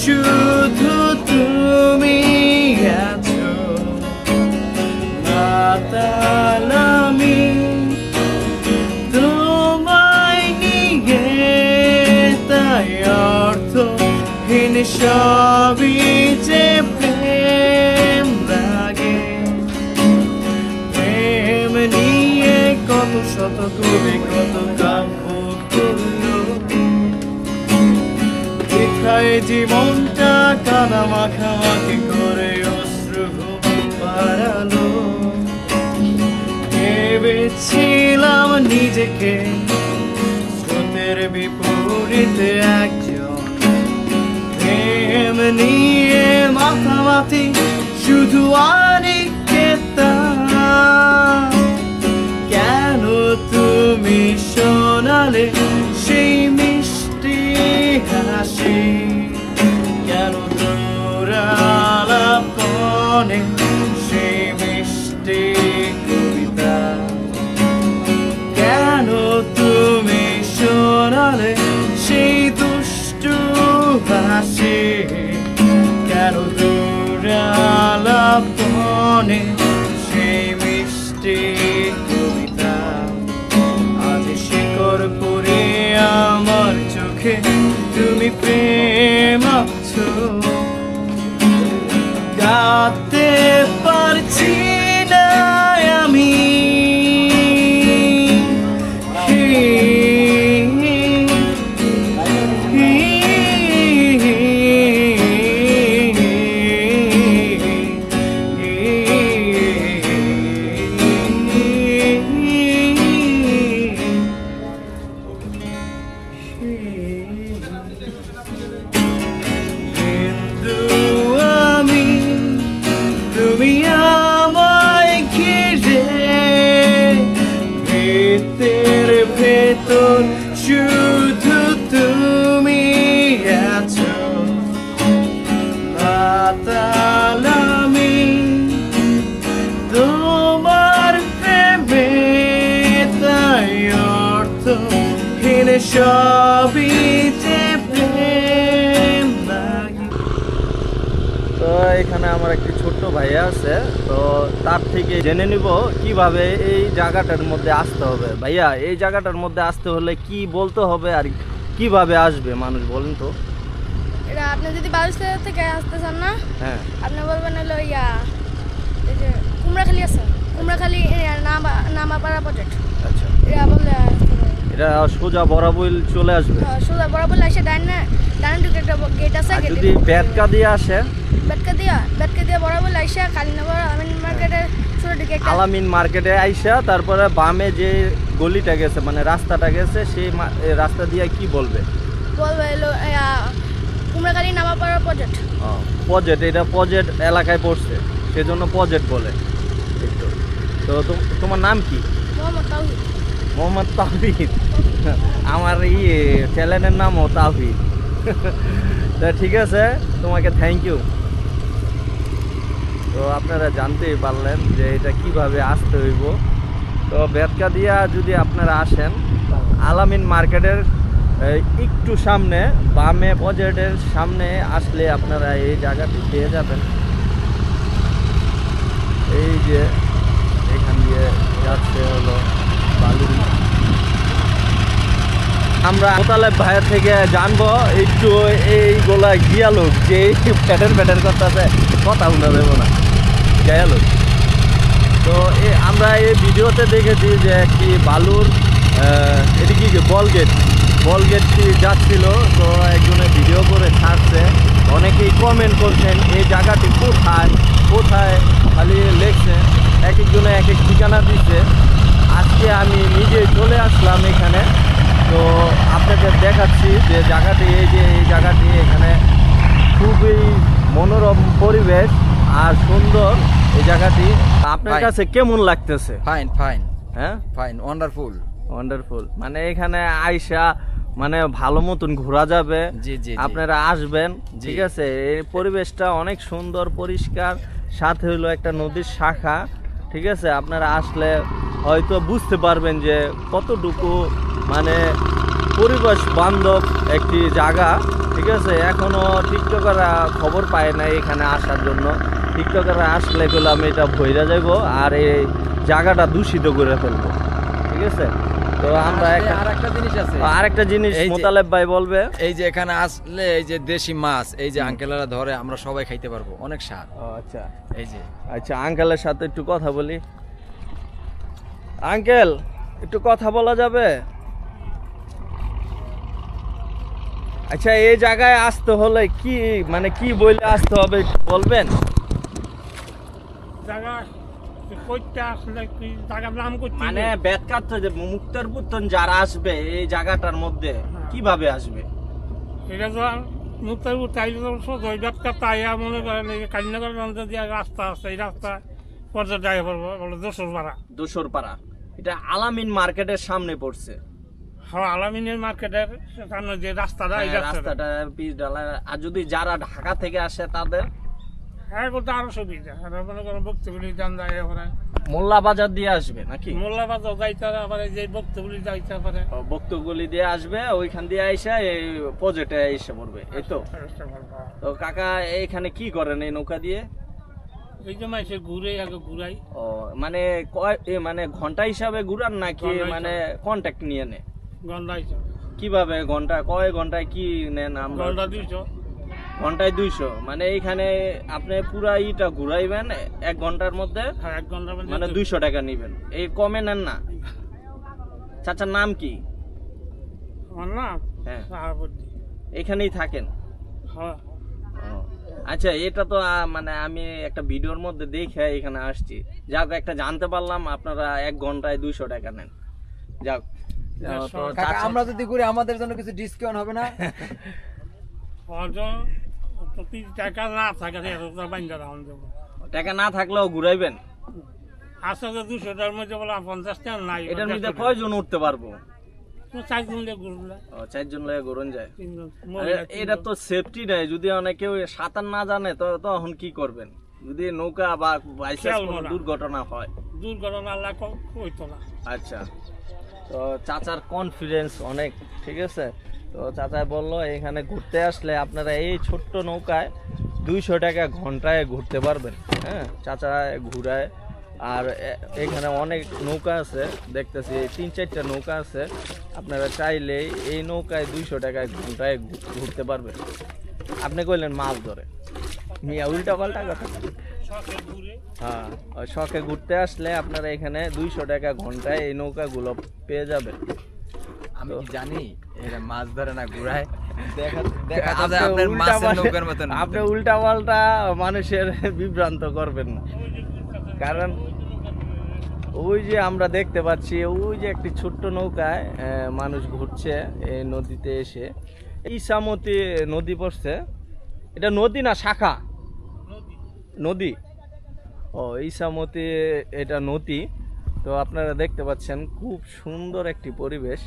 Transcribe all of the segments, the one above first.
শুধু তুমি আছো মাতাল আমি তোমায় নিয়ে তাই অর্থহীন সবই যে প্রেম লাগে প্রেম নিয়ে কত শত কবি কত কাব্য জীবনটা কানা মাখামাখি করে অশ্রু পারালো ভেবেছিলাম নিজেকে স্রোতের বিপরীতে একজন প্রেম নিয়ে মাথামাতি শুধু অনিকেতা কেন তুমি শোনালে সেই মিষ্টি হাসি কেন দূরালাপনে সেই মিষ্টি কবিতা কেন তুমি শোনালে সেই দুষ্টু হাসি কেন দূরালাপনে সেই মিষ্টি কবিতা আজ শিকড় পরে আমার চোখে তুমি প্রেম আছো গাতে পারছি না আমি তুমি আমায় ঘিরে ভেতর ভেতর শুধু তুমি আছো মাতাল আমি তোমার প্রেমে তাই অর্থহীন সবই যে প্রেম লাগে। তো এখানে আমার একটি ছোট্ট ভাইয়া আছে, তো তার থেকে জেনে নিব কিভাবে এই জায়গাটার মধ্যে আসতে হবে। ভাইয়া, এই জায়গাটার মধ্যে আসতে হলে কি বলতে হবে আর কিভাবে আসবে মানুষ, বলেন তো। এটা আপনি যদি বালুরঘাট থেকে আসতে চান না, হ্যাঁ, আপনি বলবেন হলো এই যে কুমড়াখালী আছে, কুমড়াখালী নামাপাড়া প্রজেক্ট। আচ্ছা, এটা বললে এটা সোজা বরাবইল চলে আসবে। সোজা বরাবইল এসে ডানে দিকে একটা গেট আছে। যদি বেতকা দিয়ে আসে, বেতকা দিয়ে বরাবইল এসে কালীনগর আলামিন মার্কেটের ছোট দিকে আলামিন মার্কেটে আইসা তারপরে বামে যে গলিটা গেছে মানে রাস্তাটা গেছে, সেই রাস্তা দিয়ে কি বলবে হলো কুমড়াখালী নামাপাড়া প্রজেক্ট। প্রজেক্ট, এটা প্রজেক্ট এলাকায় পড়ছে সেজন্য প্রজেক্ট বলে। তো তোমার নাম কি? মোহাম্মদ তাওহীদ। মোহাম্মদ তাওহীদ, আমার চ্যানেলের নামও তাওহীদ। তো ঠিক আছে, তোমাকে থ্যাংক ইউ। তো আপনারা জানতেই পারলেন যে এটা কিভাবে আসতে হইব। তো বেতকা দিয়া যদি আপনারা আসেন, আলামিন মার্কেটের একটু সামনে বামে প্রজেক্টের সামনে আসলে আপনারা এই জায়গাটি পেয়ে যাবেন। এই যে এখান দিয়ে যাচ্ছে হলো বালুরি। আমরা মোতালেব ভাইয়ের থেকে জানবো একটু এইগুলা গিয়া লোক যে প্যাটার করতেছে, কথা শুনা দেবো না, গিয়া লোক। তো আমরা এই ভিডিওতে দেখেছি যে একটি বালুর এটি কি বলগেটটি যাচ্ছিল, তো একজনে ভিডিও করে ছাড়ছে। অনেকেই কমেন্ট করছেন এই জায়গাটি কোথায় খালি লেখছে, এক একজনে এক এক ঠিকানা দিচ্ছে। আজকে আমি নিজেই চলে আসলাম এখানে, তো আপনাদের দেখাচ্ছি যে জায়গাটি এই জায়গাটি এখানে খুবই মনোরম পরিবেশ আর সুন্দর এই জায়গাটি। আপনার কাছে কেমন লাগতেছে? ফাইন ফাইন, হ্যাঁ ফাইন, ওয়ান্ডারফুল। ওয়ান্ডারফুল, মানে এখানে আইসা মানে ভালো মতন ঘোরা যাবে। জি জি, আপনারা আসবেন, ঠিক আছে। এই পরিবেশটা অনেক সুন্দর পরিষ্কার, সাথে হলো একটা নদীর শাখা, ঠিক আছে। আপনারা আসলে হয়তো বুঝতে পারবেন যে কতটুকু মানে পরিবেশ বান্ধব একটি জায়গা, ঠিক আছে। এখনো টিকটকাররা খবর পায় না এখানে আসার জন্য। টিকটকাররা আসলে গেলাম এটা ভইরা যাইব আর এই জায়গাটা দূষিত করে ফেলবো, ঠিক আছে। তো আমরা আরেকটা জিনিস আছে, আরেকটা জিনিস মোতালেব ভাই বলবে। এই যে এখানে আসলে এই যে দেশি মাছ এই যে আঙ্কেলরা ধরে, আমরা সবাই খাইতে পারবো, অনেক স্বাদ। আচ্ছা এই যে আচ্ছা, আঙ্কেলের সাথে একটু কথা বলি। আঙ্কেল, একটু কথা বলা যাবে? আচ্ছা, এই জায়গায় আসতে হলে কি মানে কি বলে আসতে হবে একটু বলবেন? মানে বেতকার তো যে মুক্তারপুর যারা আসবে এই জায়গাটার মধ্যে কিভাবে আসবে? এটা তো মুক্তারপুর তাইলে বেতকার তাইয়া মনে করেন কান্নাগর যে রাস্তা আছে, এই রাস্তা পর্যায়ে যাই পড়বো বলে দোসর পাড়া। এটা আলামিন মার্কেটের সামনে পড়ছে। হ্যাঁ, আলামিনের মার্কেটের সামনে যে রাস্তাটা, এই রাস্তাটা পিচ ডালা। আর যদি যারা ঢাকা থেকে আসে তাদের হ্যাঁ করতে আরো সুবিধা। মনে করেন বক্তগুলি যান যায় ওখানে মোল্লা বাজার দিয়ে আসবে নাকি? মোল্লা বাজার যাইতে পারে, যে বক্তগুলি যাইতে পারে বক্তগুলি দিয়ে আসবে, ওইখান দিয়ে আইসা এই প্রজেক্টে এসে পড়বে, এই তো। তো কাকা এইখানে কি করেন এই নৌকা দিয়ে? এই যে মাইসে ঘুরে আগে ঘুরাই। ও মানে মানে ঘন্টা হিসাবে ঘুরান নাকি মানে কন্ট্যাক্ট নিয়ে নে? ঘন্টা হিসাবে। কিভাবে ঘন্টা, কয় ঘন্টায় কি নেন? আমরা ঘন্টা 200। ঘন্টায় 200, মানে এইখানে আপনি পুরা ইটা ঘুরাইবেন 1 ঘন্টার মধ্যে? হ্যাঁ, 1 ঘন্টার মধ্যে মানে 200 টাকা নিবেন, এই কমে নেন না? চাচার নাম কি? আমার নাম? হ্যাঁ। সাহাবুদ্দিন। এখানেই থাকেন? হ্যাঁ। আচ্ছা, এটা তো মানে আমি একটা ভিডিওর মধ্যে দেখে এখানে আসছি। যাক, একটা জানতে পারলাম আপনারা 1 ঘন্টায় 200 টাকা নেন। যাক, আমরা যদি ঘুরে আমাদের জন্য কিছু ডিসকাউন্ট হবে না? টাকা না থাকে টাকা না থাকলেও ঘুরাইবেন? আসলে 200টার মধ্যে বলে 50 টাকা নাই। এটার মধ্যে কয়জন উঠতে পারবো? 4 জন দিয়ে ঘুরলে। 4 জন লাগে ঘুরন যায়। এটা তো সেফটি নাই, যদি অনেকে সাঁতার না জানে তো তখন কি করবেন? যদি নৌকা বা বাইসাইকেল কোনো দুর্ঘটনা হয়? দুর্ঘটনা হইতো না। আচ্ছা, তো চাচার কনফিডেন্স অনেক, ঠিক আছে। তো চাচা বললো এখানে ঘুরতে আসলে আপনারা এই ছোট্ট নৌকায় 200 টাকা ঘন্টায় ঘুরতে পারবেন। হ্যাঁ, চাচা ঘুরায়। আর এখানে অনেক নৌকা আছে, দেখতেছি 3-4টা নৌকা আছে। আপনারা চাইলেই এই নৌকায় 200 টাকায় ঘন্টায় ঘুরতে পারবেন। আপনি কইলেন মাছ ধরে, মিয়া উল্টা পাল্টা কথা। হ্যাঁ, ওই শখে ঘুরতে আসলে আপনারা এখানে 200 টাকা ঘন্টায় এই নৌকাগুলো পেয়ে যাবেন। আমি কি জানি এরা মাছ ধরে না, ঘুরায়। আপনি উল্টা পাল্টা মানুষের বিভ্রান্ত করবেন না, কারণ ওই যে আমরা দেখতে পাচ্ছি ওই যে একটি ছোট্ট নৌকায় মানুষ ঘুরছে এই নদীতে এসে। ইসামতি নদী পড়ছে, এটা নদী না শাখা? নদী। ও, ইসামতি এটা নদী। তো আপনারা দেখতে পাচ্ছেন খুব সুন্দর একটি পরিবেশ।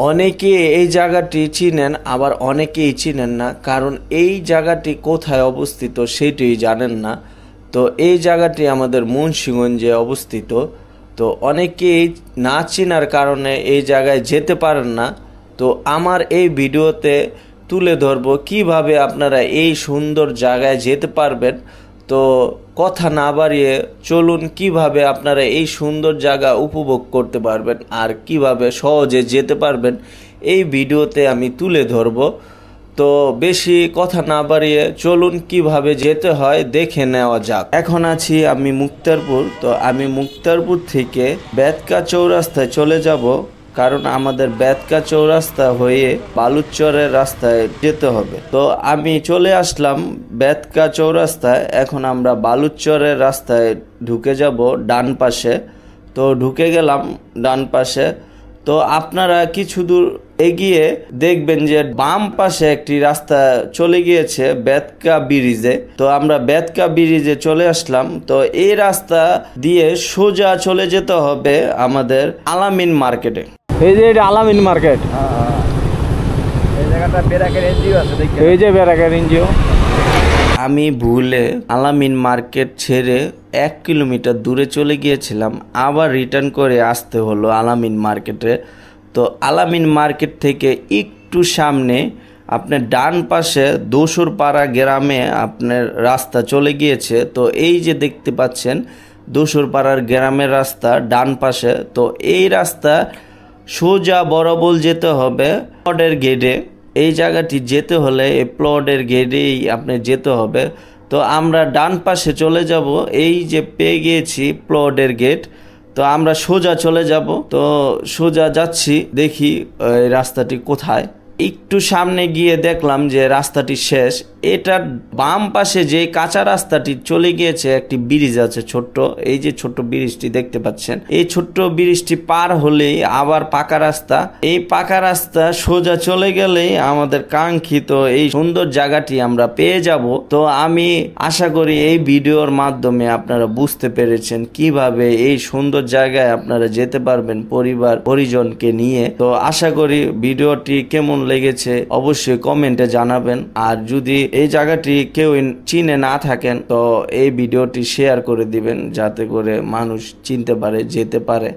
অনেকে এই জায়গাটি চিনেন, আবার অনেকেই চিনেন না, কারণ এই জায়গাটি কোথায় অবস্থিত সেটাই জানেন না। তো এই জায়গাটি আমাদের মুন্সিগঞ্জে অবস্থিত। তো অনেকেই না চেনার কারণে এই জায়গায় যেতে পারেন না। তো আমার এই ভিডিওতে তুলে ধরবো কিভাবে আপনারা এই সুন্দর জায়গায় যেতে পারবেন। তো কথা না বাড়িয়ে চলুন কিভাবে আপনারা এই সুন্দর জায়গা উপভোগ করতে পারবেন আর কিভাবে সহজে যেতে পারবেন এই ভিডিওতে আমি তুলে ধরবো। তো বেশি কথা না বাড়িয়ে চলুন কিভাবে যেতে হয় দেখে নেওয়া যাক। এখন আছি আমি মুক্তারপুর। তো আমি মুক্তারপুর থেকে বেতকা চৌরাস্তায় চলে যাব, কারণ আমাদের বেতকা চৌরাস্তা হয়ে বালুচরের রাস্তায় যেতে হবে। তো আমি চলে আসলাম বেতকা চৌরাস্তায়। এখন আমরা বালুচরের রাস্তায় ঢুকে যাব ডান পাশে। তো ঢুকে গেলাম ডান পাশে। তো আপনারা কিছু দূর এগিয়ে দেখবেন যে বাম পাশে একটি রাস্তা চলে গিয়েছে বেতকা ব্রিজে। তো আমরা বেতকা ব্রিজে চলে আসলাম। তো এই রাস্তা দিয়ে সোজা চলে যেতে হবে আমাদের আলামিন মার্কেটে। এই যে এটা আলামিন মার্কেট, এই জায়গাটা বেরাকের এনজিও আছে দেখি। এই যে বেরাকের এনজিও। আমি ভুলে আলামিন মার্কেট ছেড়ে 1 কিলোমিটার দূরে চলে গিয়েছিলাম, আবার রিটার্ন করে আসতে হলো আলামিন মার্কেটে। তো আলামিন মার্কেট থেকে একটু সামনে আপনার ডান পাশে দোসরপাড়া গ্রামে আপনার রাস্তা চলে গিয়েছে। তো এই যে দেখতে পাচ্ছেন দোসরপাড়ার গ্রামের রাস্তা ডান পাশে। তো এই রাস্তা সোজা বরাবর যেতে হবে প্লটের গেটে। এই জায়গাটি যেতে হলে এই প্লটের গেটেই আপনি যেতে হবে। তো আমরা ডান পাশে চলে যাব, এই যে পেয়ে গিয়েছি প্লটের গেট। তো আমরা সোজা চলে যাব। তো সোজা যাচ্ছি, দেখি এই রাস্তাটি কোথায়। একটু সামনে গিয়ে দেখলাম যে রাস্তাটি শেষ। এটার বাম পাশে যে কাঁচা রাস্তাটি চলে গিয়েছে একটি ব্রিজ আছে ছোট্ট, এই যে ছোট্ট ব্রিজটি দেখতে পাচ্ছেন। এই ছোট্ট ব্রিজটি পার হলেই আবার পাকা রাস্তা। এই পাকা রাস্তা সোজা চলে গেলেই আমাদের কাঙ্ক্ষিত এই সুন্দর জায়গাটি আমরা পেয়ে যাব। তো আমি আশা করি এই ভিডিওর মাধ্যমে আপনারা বুঝতে পেরেছেন কিভাবে এই সুন্দর জায়গায় আপনারা যেতে পারবেন পরিবার পরিজনকে নিয়ে। তো আশা করি ভিডিওটি কেমন লেগেছে অবশ্যই কমেন্টে জানাবেন। আর যদি এই জায়গাটি কেউ চিনে না থাকেন তো এই ভিডিওটি শেয়ার করে দিবেন, যাতে করে মানুষ চিনতে পারে, যেতে পারে।